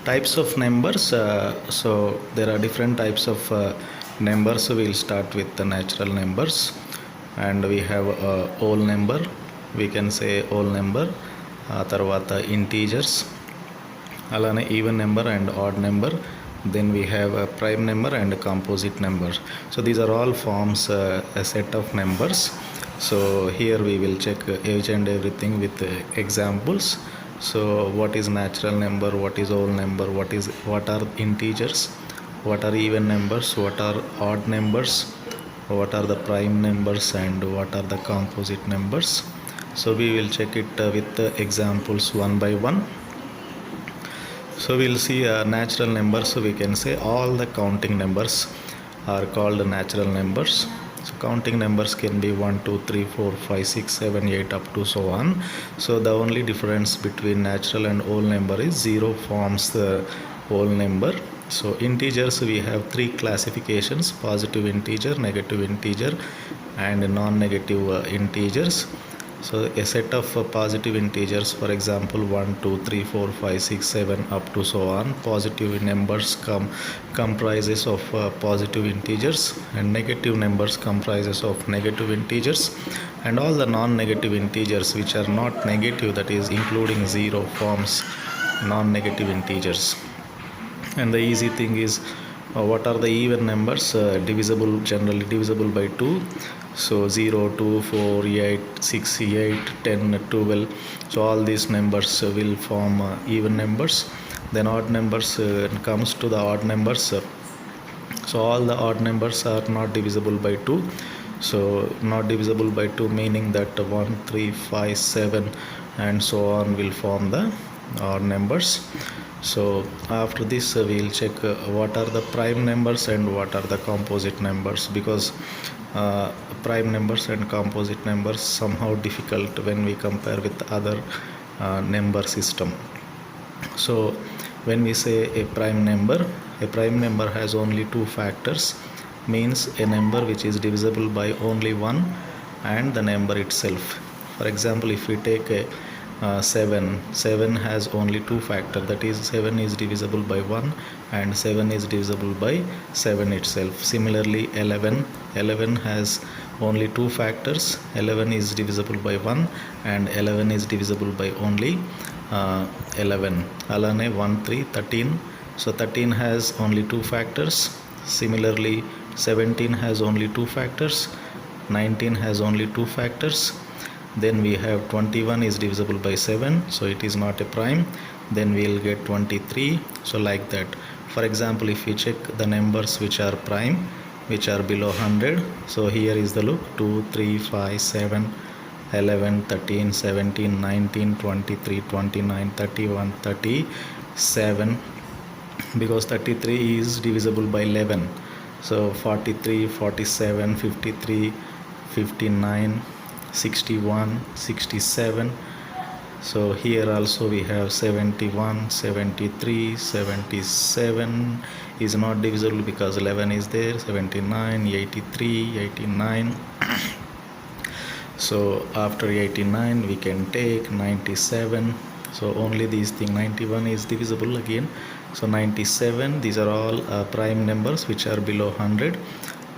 Types of numbers. So there are different types of numbers. So we'll start with the natural numbers, and we have whole number. We can say whole number. తర్వాత integers, అలానే even number and odd number. Then we have a prime number and a composite number. So these are all forms a set of numbers. So here we will check each and everything with examples. So what is natural number, what is whole number, what are integers, what are even numbers, what are odd numbers, what are the prime numbers, and what are the composite numbers. So we will check it with examples one by one. So we'll see natural numbers. So we can say all the counting numbers are called natural numbers. So counting numbers can be 1 2 3 4 5 6 7 8 up to so on. So the only difference between natural and whole number is 0 forms the whole number. So integers, we have three classifications: positive integer, negative integer, and non-negative integers. So a set of positive integers, for example 1 2 3 4 5 6 7 up to so on. Positive numbers comprises of positive integers, and negative numbers comprises of negative integers, and all the non-negative integers which are not negative, that is including 0, forms non-negative integers. And the easy thing is what are the even numbers? Generally divisible by 2. So 0 2 4 8 6 8 10 12. So all these numbers will form even numbers. Then odd numbers comes to the odd numbers. So all the odd numbers are not divisible by 2. So not divisible by 2 meaning that 1 3 5 7 and so on will form the odd numbers. So after this we'll check what are the prime numbers and what are the composite numbers, because prime numbers and composite numbers somehow difficult when we compare with other number system. So when we say a prime number has only two factors, means a number which is divisible by only one and the number itself. For example, if we take a 7 has only two factors, that is 7 is divisible by 1 and 7 is divisible by 7 itself. Similarly 11 has only two factors, 11 is divisible by 1 and 11 is divisible by only 11. Alane 1 3 13. So 13 has only two factors. Similarly 17 has only two factors, 19 has only two factors. Then we have 21 is divisible by 7, so it is not a prime. Then we will get 23. So like that. For example, if we check the numbers which are prime, which are below 100, so here is the look: 2 3 5 7 11 13 17 19 23 29 31 37, because 33 is divisible by 11. So 43 47 53 59 61 67. So here also we have 71 73 77 is not divisible because 11 is there. 79 83 89. So after 89 we can take 97. So only these thing 91 is divisible again. So 97, these are all prime numbers which are below 100.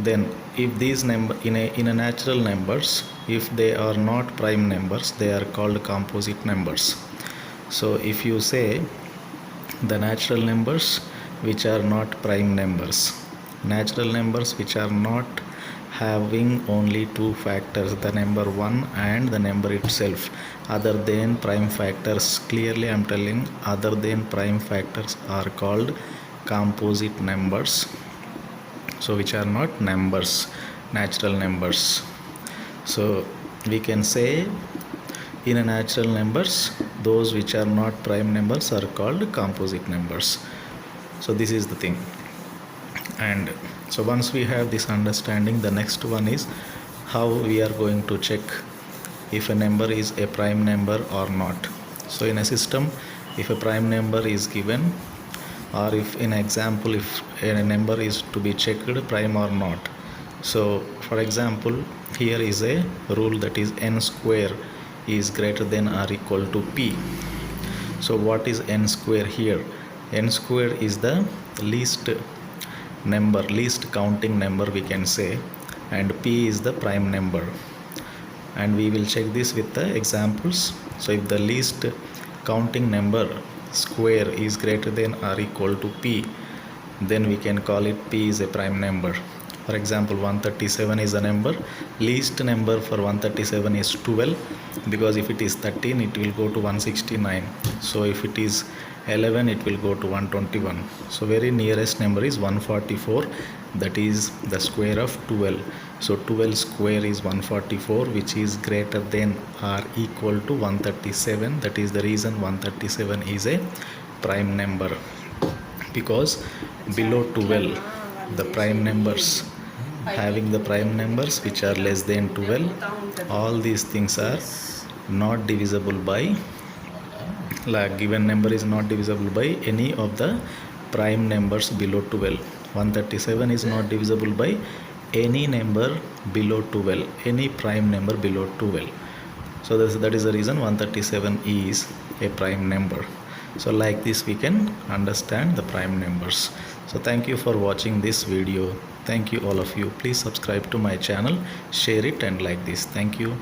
Then if these number in a natural numbers, if they are not prime numbers, they are called composite numbers. So if you say the natural numbers which are not prime numbers, natural numbers which are not having only two factors, the number 1 and the number itself, other than prime factors, clearly I am telling, other than prime factors are called composite numbers. So which are not numbers, natural numbers. So we can say in a natural numbers, those which are not prime numbers are called composite numbers. So this is the thing. And so once we have this understanding, the next one is how we are going to check if a number is a prime number or not. So in a system, if a prime number is given, or if in example if a number is to be checked prime or not. So for example, here is a rule, that is n square is greater than or equal to p. So what is n square here? n square is the least number, least counting number we can say, and p is the prime number. And we will check this with the examples. So if the least counting number square is greater than or equal to p, then we can call it p is a prime number. For example, 137 is a number. Least number for 137 is 12, because if it is 13 it will go to 169. So if it is 11 it will go to 121. So very nearest number is 144, that is the square of 12. So 12 square is 144, which is greater than or equal to 137. That is the reason 137 is a prime number, because below 12 the prime numbers, having the prime numbers which are less than 12, all these things are not divisible by, like given number is not divisible by any of the prime numbers below 12. 137 is not divisible by any number below 12, any prime number below 12. So that is the reason 137 is a prime number. So like this we can understand the prime numbers. So thank you for watching this video. Thank you all of you. Please subscribe to my channel, share it and like this. Thank you.